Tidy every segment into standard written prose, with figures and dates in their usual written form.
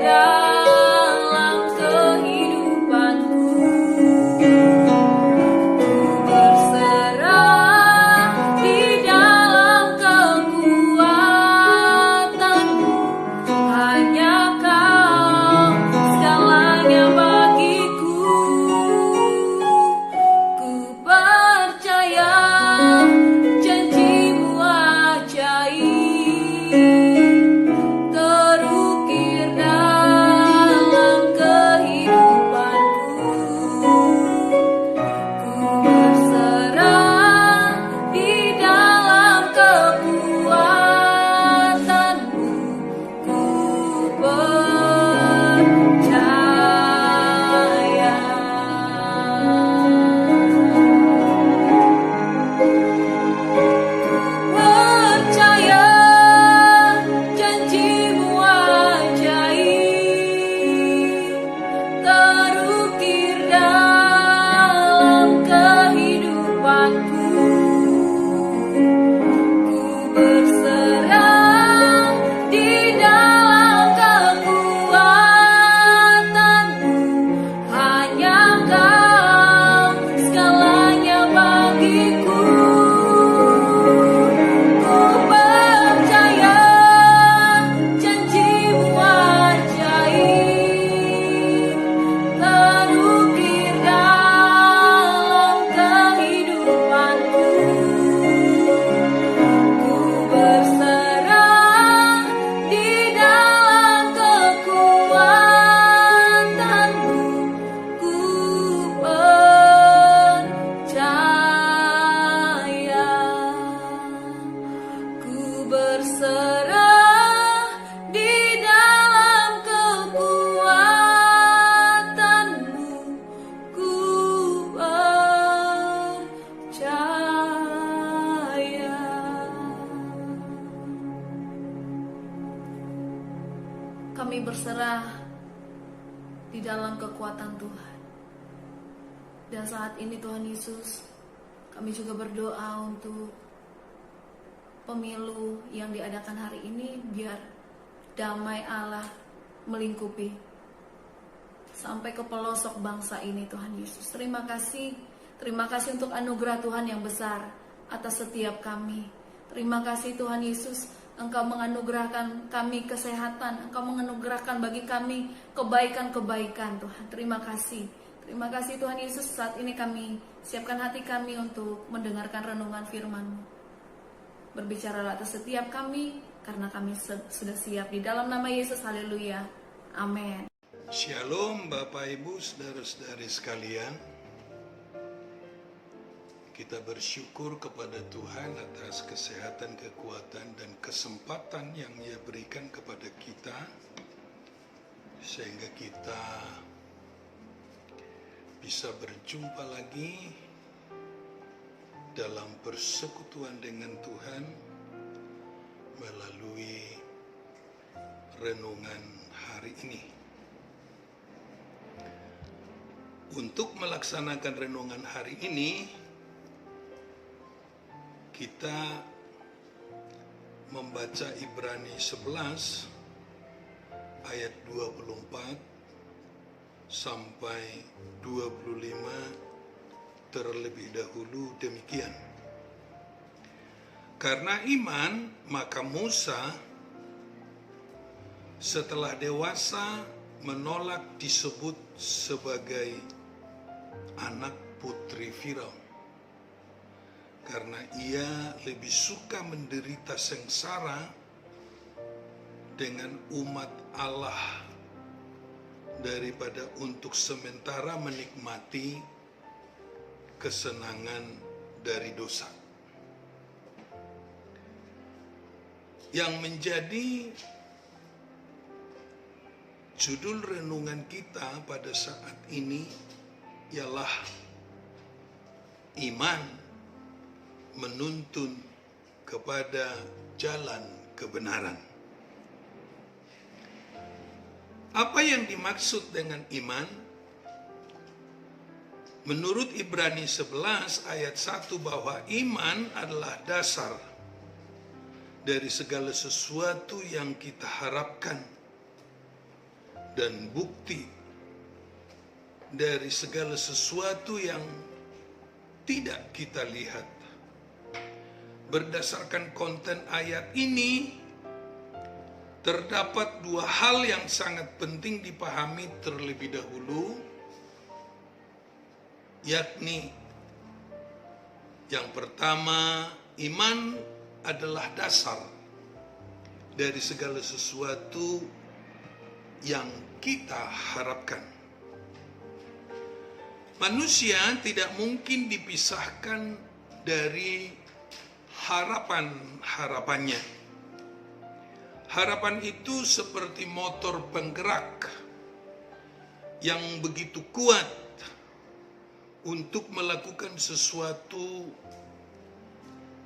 dalam kehidupanku. Berserah di dalam kekuatanmu, hanya Kau segalanya bagiku. Ku percaya janji-Mu ajaib, terukir dalam kehidupanku. Ku berserah di dalam kekuatanmu. Ku percaya. Percaya janji-Mu ajaib, terukir dalam kehidupanku. Ku berserah di dalam kekuatanmu, hanya Kau segalanya bagiku. Ku percaya janji-Mu ajaib, terukir dalam kehidupanku. Ku berserah di dalam kekuatanmu. Ku percaya. Ku berserah di dalam kekuatanmu. Ku percaya. Kami berserah di dalam kekuatan Tuhan. Dan saat ini Tuhan Yesus, kami juga berdoa untuk pemilu yang diadakan hari ini, biar damai Allah melingkupi sampai ke pelosok bangsa ini. Tuhan Yesus, terima kasih untuk anugerah Tuhan yang besar atas setiap kami. Terima kasih Tuhan Yesus, Engkau menganugerahkan kami kesehatan, Engkau menganugerahkan bagi kami kebaikan-kebaikan. Tuhan, terima kasih Tuhan Yesus. Saat ini kami siapkan hati kami untuk mendengarkan renungan firman-Mu. Berbicaralah atas setiap kami, karena kami sudah siap. Di dalam nama Yesus, haleluya, amin. Shalom Bapak Ibu Saudara-saudari sekalian. Kita bersyukur kepada Tuhan atas kesehatan, kekuatan, dan kesempatan yang Ia berikan kepada kita, sehingga kita bisa berjumpa lagi dalam persekutuan dengan Tuhan melalui renungan hari ini. Untuk melaksanakan renungan hari ini, kita membaca Ibrani 11 ayat 24 sampai 25 terlebih dahulu demikian. Karena iman, maka Musa setelah dewasa menolak disebut sebagai anak putri Firaun, karena ia lebih suka menderita sengsara dengan umat Allah daripada untuk sementara menikmati kesenangan dari dosa. Yang menjadi judul renungan kita pada saat ini ialah iman menuntun kepada jalan kebenaran. Apa yang dimaksud dengan iman? Menurut Ibrani 11 ayat 1 bahwa iman adalah dasar dari segala sesuatu yang kita harapkan dan bukti dari segala sesuatu yang tidak kita lihat. Berdasarkan konten ayat ini, terdapat dua hal yang sangat penting dipahami terlebih dahulu, yakni yang pertama, iman adalah dasar dari segala sesuatu yang kita harapkan. Manusia tidak mungkin dipisahkan dari harapan-harapannya. Harapan itu seperti motor penggerak yang begitu kuat untuk melakukan sesuatu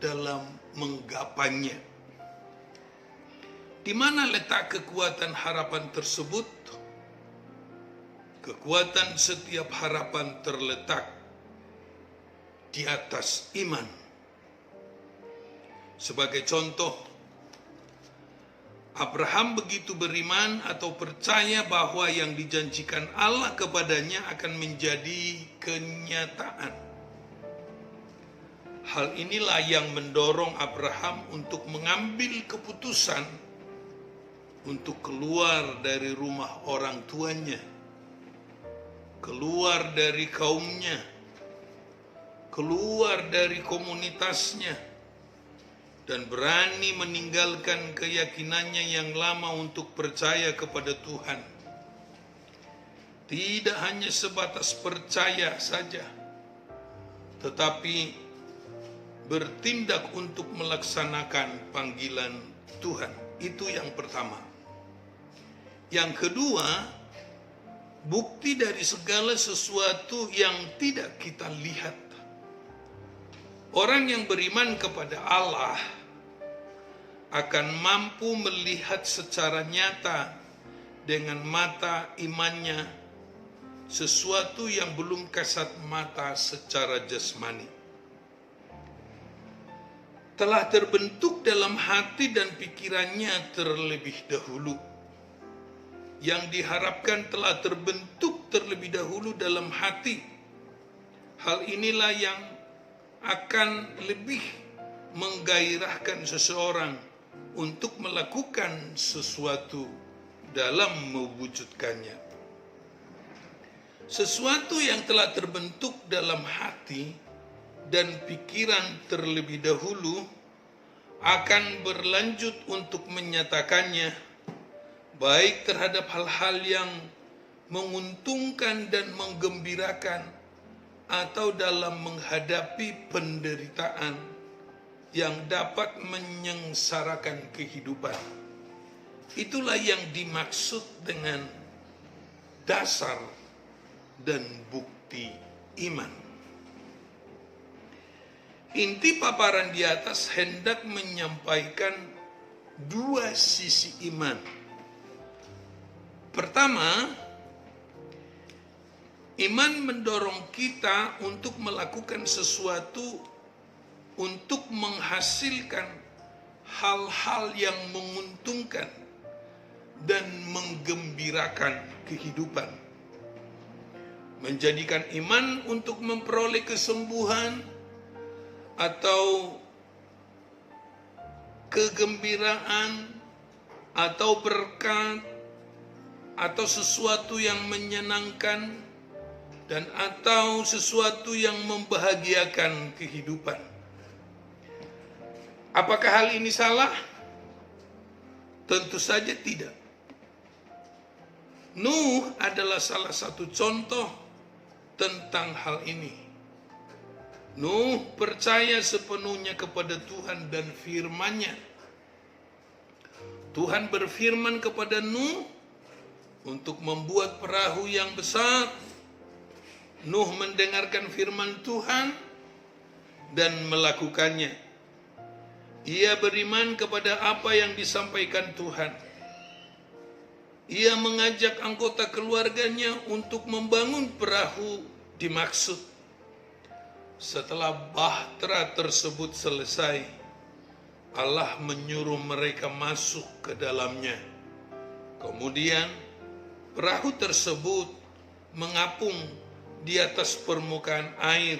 dalam menggapainya. Di mana letak kekuatan harapan tersebut? Kekuatan setiap harapan terletak di atas iman. Sebagai contoh, Abraham begitu beriman atau percaya bahwa yang dijanjikan Allah kepadanya akan menjadi kenyataan. Hal inilah yang mendorong Abraham untuk mengambil keputusan untuk keluar dari rumah orang tuanya, keluar dari kaumnya, keluar dari komunitasnya, dan berani meninggalkan keyakinannya yang lama untuk percaya kepada Tuhan. Tidak hanya sebatas percaya saja, tetapi bertindak untuk melaksanakan panggilan Tuhan. Itu yang pertama. Yang kedua, bukti dari segala sesuatu yang tidak kita lihat. Orang yang beriman kepada Allah akan mampu melihat secara nyata dengan mata imannya sesuatu yang belum kasat mata secara jasmani. Telah terbentuk dalam hati dan pikirannya terlebih dahulu. Yang diharapkan telah terbentuk terlebih dahulu dalam hati. Hal inilah yang akan lebih menggairahkan seseorang untuk melakukan sesuatu dalam mewujudkannya. Sesuatu yang telah terbentuk dalam hati dan pikiran terlebih dahulu akan berlanjut untuk menyatakannya, baik terhadap hal-hal yang menguntungkan dan menggembirakan, atau dalam menghadapi penderitaan yang dapat menyengsarakan kehidupan. Itulah yang dimaksud dengan dasar dan bukti iman. Inti paparan di atas hendak menyampaikan dua sisi iman. Pertama, iman mendorong kita untuk melakukan sesuatu untuk menghasilkan hal-hal yang menguntungkan dan menggembirakan kehidupan. Menjadikan iman untuk memperoleh kesembuhan atau kegembiraan atau berkat atau sesuatu yang menyenangkan dan atau sesuatu yang membahagiakan kehidupan. Apakah hal ini salah? Tentu saja tidak. Nuh adalah salah satu contoh tentang hal ini. Nuh percaya sepenuhnya kepada Tuhan dan firman-Nya. Tuhan berfirman kepada Nuh untuk membuat perahu yang besar. Nuh mendengarkan firman Tuhan dan melakukannya. Ia beriman kepada apa yang disampaikan Tuhan. Ia mengajak anggota keluarganya untuk membangun perahu dimaksud. Setelah bahtera tersebut selesai, Allah menyuruh mereka masuk ke dalamnya. Kemudian Perahu tersebut mengapung di atas permukaan air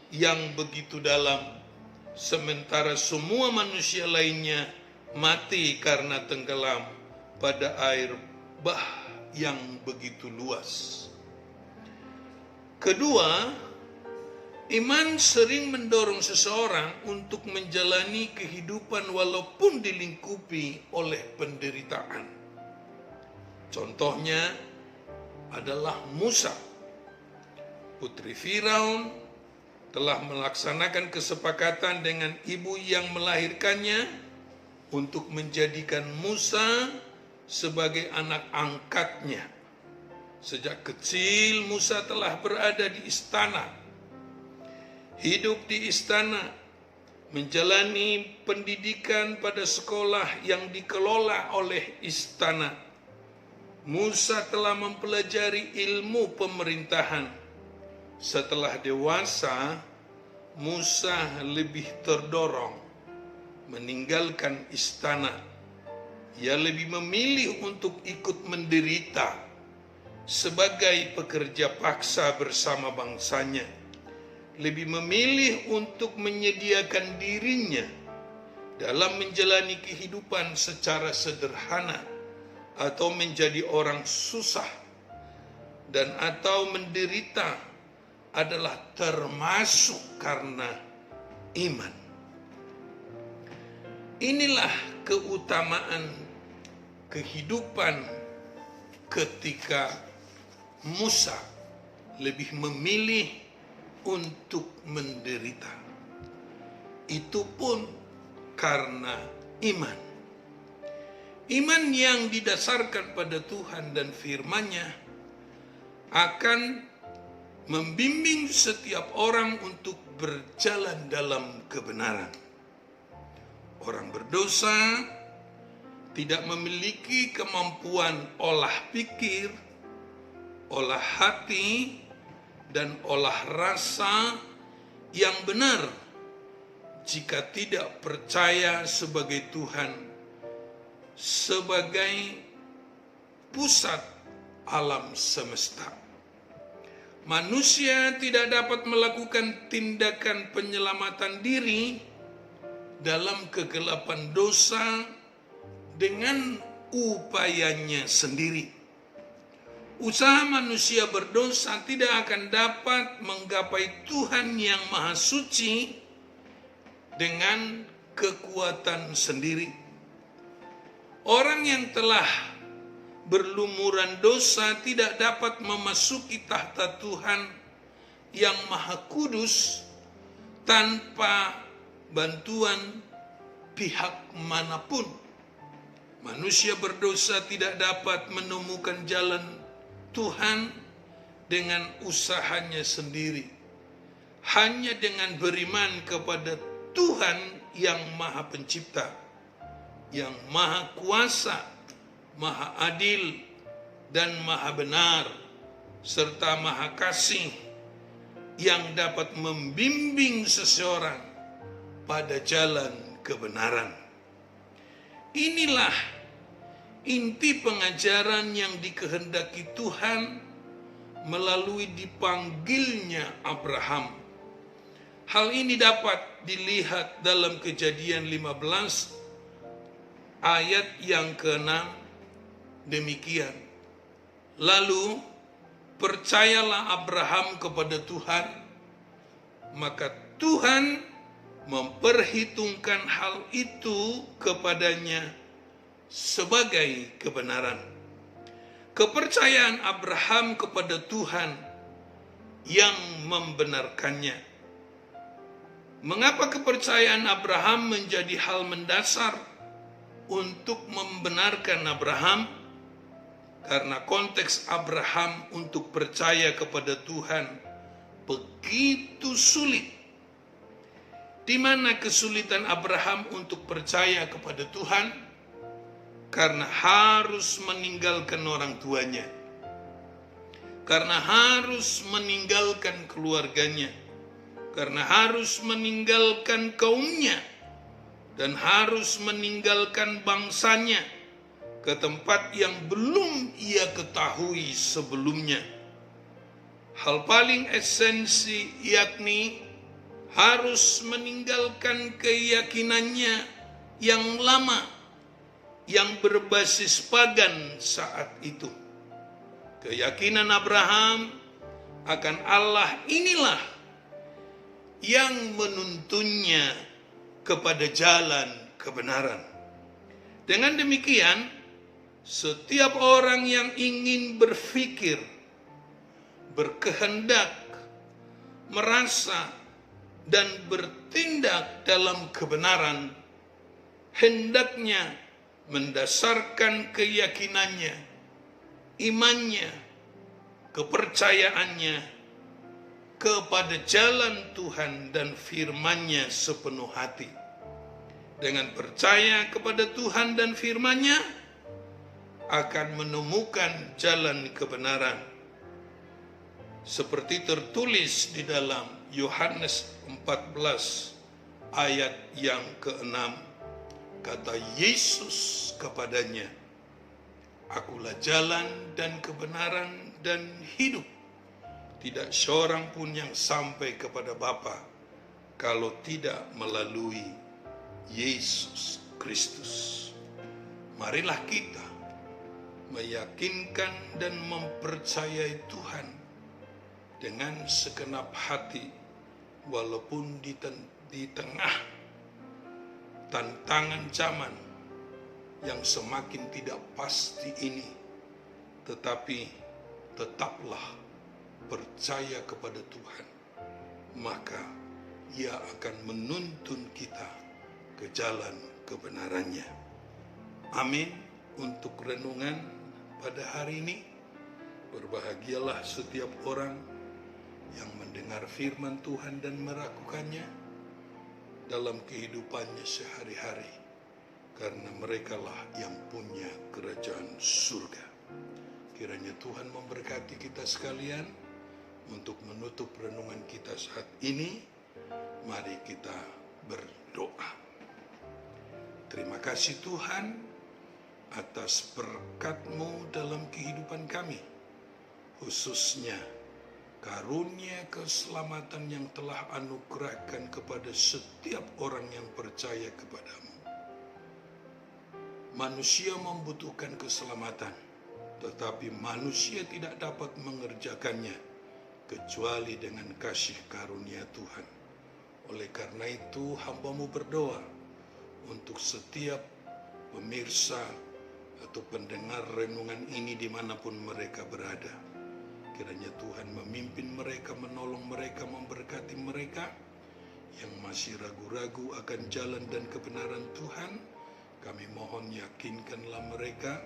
yang begitu dalam, sementara semua manusia lainnya mati karena tenggelam pada air bah yang begitu luas. Kedua, iman sering mendorong seseorang untuk menjalani kehidupan walaupun dilingkupi oleh penderitaan. Contohnya adalah Musa. Putri Firaun telah melaksanakan kesepakatan dengan ibu yang melahirkannya untuk menjadikan Musa sebagai anak angkatnya. Sejak kecil Musa telah berada di istana, hidup di istana, menjalani pendidikan pada sekolah yang dikelola oleh istana. Musa telah mempelajari ilmu pemerintahan. Setelah dewasa, Musa lebih terdorong meninggalkan istana. Ia lebih memilih untuk ikut menderita sebagai pekerja paksa bersama bangsanya. Lebih memilih untuk menyediakan dirinya dalam menjalani kehidupan secara sederhana, atau menjadi orang susah dan atau menderita adalah termasuk karena iman. Inilah keutamaan kehidupan ketika Musa lebih memilih untuk menderita. Itu pun karena iman. Iman yang didasarkan pada Tuhan dan firman-Nya akan membimbing setiap orang untuk berjalan dalam kebenaran. Orang berdosa tidak memiliki kemampuan olah pikir, olah hati, dan olah rasa yang benar jika tidak percaya sebagai Tuhan sebagai pusat alam semesta. Manusia tidak dapat melakukan tindakan penyelamatan diri dalam kegelapan dosa dengan upayanya sendiri. Usaha manusia berdosa tidak akan dapat menggapai Tuhan yang Maha Suci dengan kekuatan sendiri. Orang yang telah berlumuran dosa tidak dapat memasuki tahta Tuhan yang Maha Kudus tanpa bantuan pihak manapun. Manusia berdosa tidak dapat menemukan jalan Tuhan dengan usahanya sendiri. Hanya dengan beriman kepada Tuhan yang Maha Pencipta, yang Maha Kuasa, Maha Adil, dan Maha Benar, serta Maha Kasih, yang dapat membimbing seseorang pada jalan kebenaran. Inilah inti pengajaran yang dikehendaki Tuhan melalui dipanggilnya Abraham. Hal ini dapat dilihat dalam Kejadian 15 ayat yang ke-6. Demikian, lalu percayalah Abraham kepada Tuhan, maka Tuhan memperhitungkan hal itu kepadanya sebagai kebenaran. Kepercayaan Abraham kepada Tuhan yang membenarkannya. Mengapa kepercayaan Abraham menjadi hal mendasar untuk membenarkan Abraham? Karena konteks Abraham untuk percaya kepada Tuhan begitu sulit. Di mana kesulitan Abraham untuk percaya kepada Tuhan? Karena harus meninggalkan orang tuanya, karena harus meninggalkan keluarganya, karena harus meninggalkan kaumnya, dan harus meninggalkan bangsanya, ke tempat yang belum ia ketahui sebelumnya. Hal paling esensi yakni harus meninggalkan keyakinannya yang lama, yang berbasis pagan saat itu. Keyakinan Abraham akan Allah inilah yang menuntunnya kepada jalan kebenaran. Dengan demikian, setiap orang yang ingin berpikir, berkehendak, merasa, dan bertindak dalam kebenaran, hendaknya mendasarkan keyakinannya, imannya, kepercayaannya kepada jalan Tuhan dan firman-Nya sepenuh hati. Dengan percaya kepada Tuhan dan firman-Nya, akan menemukan jalan kebenaran. Seperti tertulis di dalam Yohanes 14 ayat yang ke-6, kata Yesus kepadanya, "Akulah jalan dan kebenaran dan hidup. Tidak seorang pun yang sampai kepada Bapa kalau tidak melalui Yesus Kristus." Marilah kita meyakinkan dan mempercayai Tuhan dengan segenap hati, walaupun di tengah tantangan zaman yang semakin tidak pasti ini, tetapi tetaplah percaya kepada Tuhan, maka Ia akan menuntun kita ke jalan kebenarannya. Amin. Untuk renungan pada hari ini, berbahagialah setiap orang yang mendengar firman Tuhan dan melakukannya dalam kehidupannya sehari-hari, karena merekalah yang punya kerajaan surga. Kiranya Tuhan memberkati kita sekalian. Untuk menutup renungan kita saat ini, mari kita berdoa. Terima kasih Tuhan atas berkat-Mu dalam kehidupan kami, khususnya karunia keselamatan yang telah anugerahkan kepada setiap orang yang percaya kepada-Mu. Manusia membutuhkan keselamatan, tetapi manusia tidak dapat mengerjakannya kecuali dengan kasih karunia Tuhan. Oleh karena itu, hamba-Mu berdoa untuk setiap pemirsa atau pendengar renungan ini dimanapun mereka berada. Kiranya Tuhan memimpin mereka, menolong mereka, memberkati mereka. Yang masih ragu-ragu akan jalan dan kebenaran Tuhan, kami mohon yakinkanlah mereka.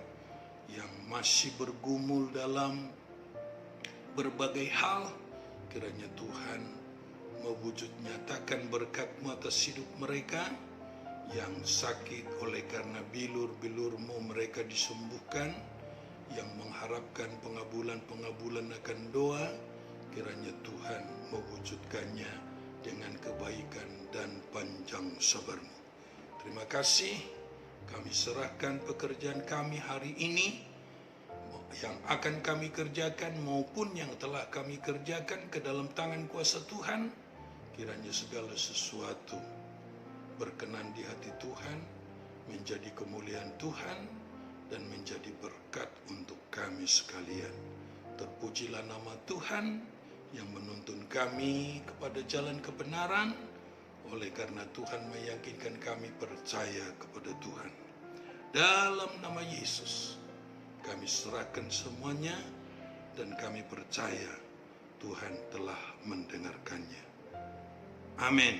Yang masih bergumul dalam berbagai hal, kiranya Tuhan mewujud nyatakan berkat-Mu atas hidup mereka. Yang sakit oleh karena bilur-bilur-Mu mereka disembuhkan. Yang mengharapkan pengabulan akan doa, kiranya Tuhan mewujudkannya dengan kebaikan dan panjang sabar-Mu. Terima kasih. Kami serahkan pekerjaan kami hari ini, yang akan kami kerjakan maupun yang telah kami kerjakan, ke dalam tangan kuasa Tuhan. Kiranya segala sesuatu berkenan di hati Tuhan, menjadi kemuliaan Tuhan, dan menjadi berkat untuk kami sekalian. Terpujilah nama Tuhan yang menuntun kami kepada jalan kebenaran, oleh karena Tuhan meyakinkan kami percaya kepada Tuhan. Dalam nama Yesus, kami serahkan semuanya dan kami percaya Tuhan telah mendengarkannya. Amin.